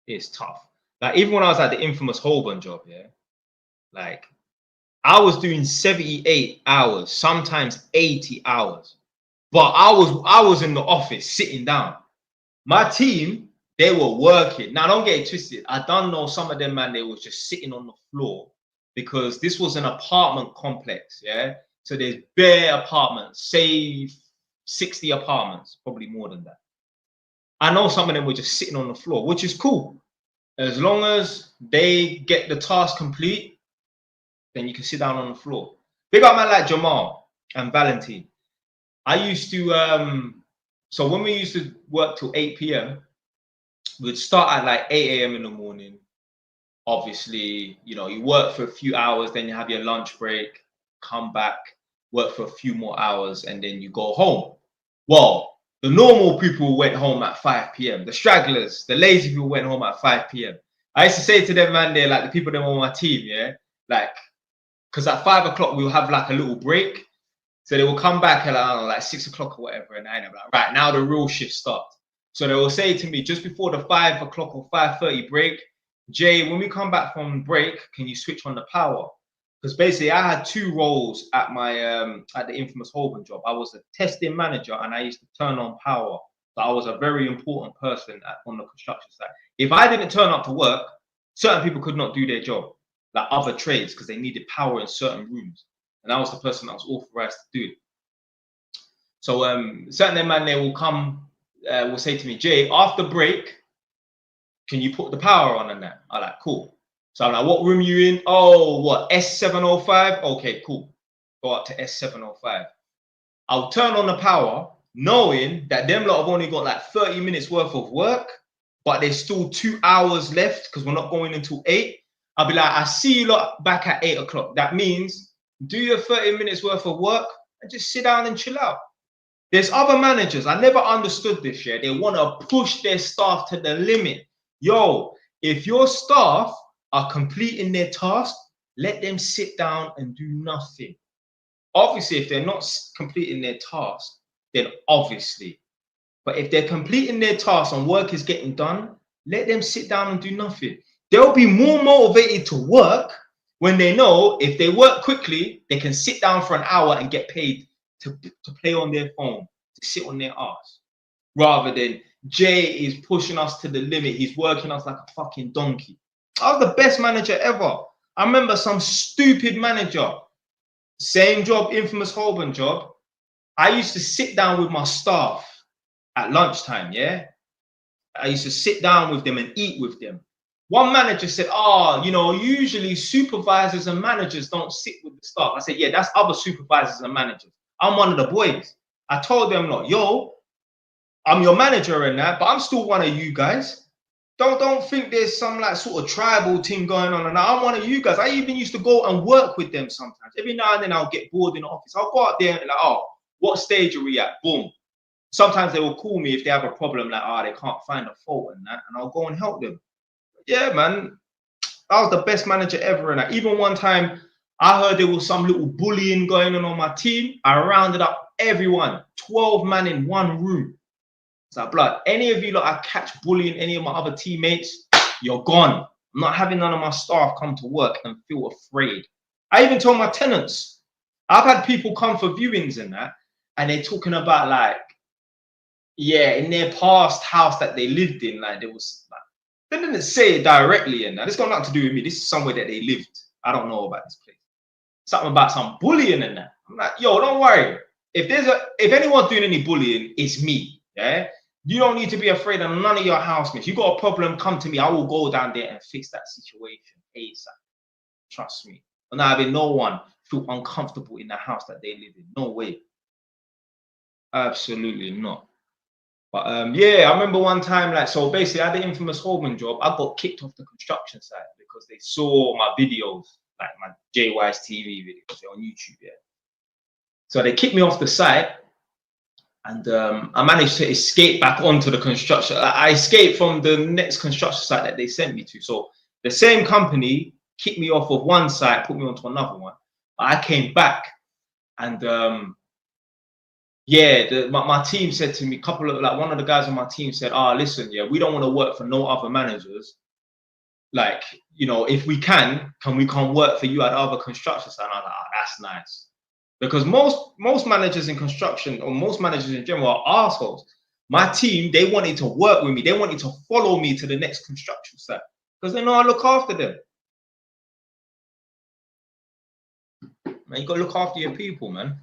It's tough. Like even when I was at the infamous Holborn job, yeah, like I was doing 78 hours, sometimes 80 hours. But I was in the office sitting down. My team, they were working. Now don't get it twisted. I don't know some of them, man, they was just sitting on the floor because this was an apartment complex, yeah. So there's bare apartments, say 60 apartments, probably more than that. I know some of them were just sitting on the floor, which is cool. As long as they get the task complete, then you can sit down on the floor. Big up man like Jamal and Valentine. I used to so when we used to work till 8 p.m, we'd start at like 8 a.m in the morning. Obviously, you know, you work for a few hours, then you have your lunch break, come back, work for a few more hours, and then you go home. Well, the normal people went home at 5 p.m. The stragglers, the lazy people went home at 5 p.m. I used to say to them, man, they're like the people that were on my team, yeah, like, because at 5 o'clock we'll have like a little break. So they will come back at I don't know, like 6 o'clock or whatever, and I'm like, right, now the real shift starts. So they will say to me just before the 5 o'clock or 5:30 break, Jay, when we come back from break, can you switch on the power? Because basically I had two roles at my at the infamous Holborn job. I was a testing manager and I used to turn on power. So I was a very important person on the construction site. If I didn't turn up to work, certain people could not do their job, like other trades, because they needed power in certain rooms. And I was the person that was authorized to do it. So certain man, they will come, will say to me, Jay, after break, can you put the power on and that? I'm like, cool. So I'm like, what room you in? Oh, what, S705? Okay, cool. Go up to S705. I'll turn on the power, knowing that them lot have only got like 30 minutes worth of work, but there's still 2 hours left because we're not going until 8. I'll be like, I see you lot back at 8 o'clock. That means do your 30 minutes worth of work and just sit down and chill out. There's other managers, I never understood this, yeah. They want to push their staff to the limit. Yo, if your staff are completing their task, let them sit down and do nothing. Obviously, if they're not completing their task, then obviously. But if they're completing their task and work is getting done, let them sit down and do nothing. They'll be more motivated to work when they know if they work quickly, they can sit down for an hour and get paid to play on their phone, to sit on their ass. Rather than Jay is pushing us to the limit. He's working us like a fucking donkey. I was the best manager ever. I remember some stupid manager, same job, infamous Holborn job. I used to sit down with my staff at lunchtime, yeah? I used to sit down with them and eat with them. One manager said, oh, you know, usually supervisors and managers don't sit with the staff. I said, yeah, that's other supervisors and managers. I'm one of the boys. I told them, look, yo, I'm your manager and that, but I'm still one of you guys. Don't think there's some like sort of tribal thing going on. And I'm one of you guys. I even used to go and work with them sometimes. Every now and then I'll get bored in the office. I'll go out there and like, oh, what stage are we at? Boom. Sometimes they will call me if they have a problem, like, oh, they can't find a fault and that, and I'll go and help them. Yeah, man, I was the best manager ever. And even one time, I heard there was some little bullying going on my team. I rounded up everyone, 12 man in one room. It's like, blood, any of you that I catch bullying any of my other teammates, you're gone. I'm not having none of my staff come to work and feel afraid. I even told my tenants, I've had people come for viewings and that, and they're talking about like, yeah, in their past house that they lived in, like there was, like, they didn't say it directly and that. It's got nothing to do with me. This is somewhere that they lived. I don't know about this place. Something about some bullying and that. I'm like, yo, don't worry. If anyone's doing any bullying, it's me. Yeah. You don't need to be afraid of none of your housemates. You got a problem, come to me. I will go down there and fix that situation ASAP. Trust me. I'm not having no one feel uncomfortable in the house that they live in. No way. Absolutely not. But yeah, I remember one time, like, so basically I had the infamous Holborn job. I got kicked off the construction site because they saw my videos, like my JY's TV videos on YouTube, yeah. So they kicked me off the site, and I managed to escape back onto the construction. I escaped from the next construction site that they sent me to. So the same company kicked me off of one site, put me onto another one. But I came back, and yeah, my team said to me, one of the guys on my team said, listen, yeah, we don't want to work for no other managers. Like, you know, if we can we come work for you at other construction sites? And I was like, that's nice. Because most managers in construction, or most managers in general, are assholes. My team, they wanted to work with me. They wanted to follow me to the next construction site because they know I look after them. Man, you got to look after your people, man.